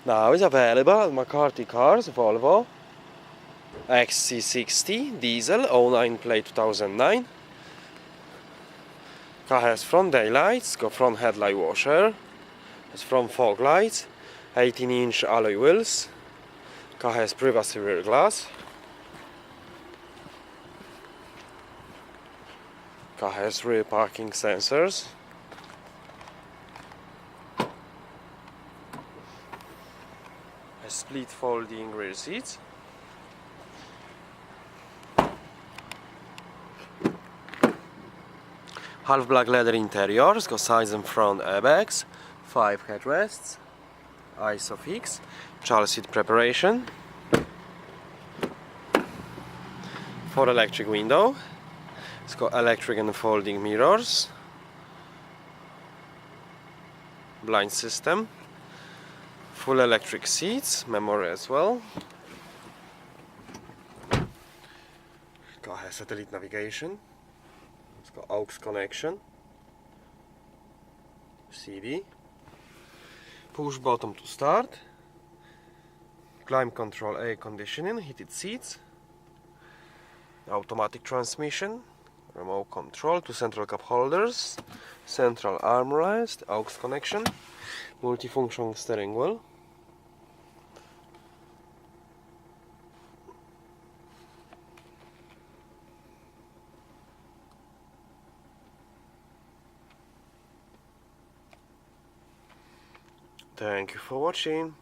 Now is available at McCarthy Cars, Volvo XC60 diesel 09 plate 2009. Car has front daylights, got front headlight washer, has front fog lights, 18-inch alloy wheels. Car has privacy rear glass. Car has rear parking sensors. Has split folding rear seats. Half black leather interiors, got sides and front airbags, 5 headrests, ISOFIX, child seat preparation, 4 electric window, it's got electric and folding mirrors, blind system, full electric seats, memory as well. Car has satellite navigation. It's got aux connection, CD, push button to start, climate control, air conditioning, heated seats, automatic transmission, remote control, 2 central cup holders, central armrest, aux connection, multifunction steering wheel. Thank you for watching.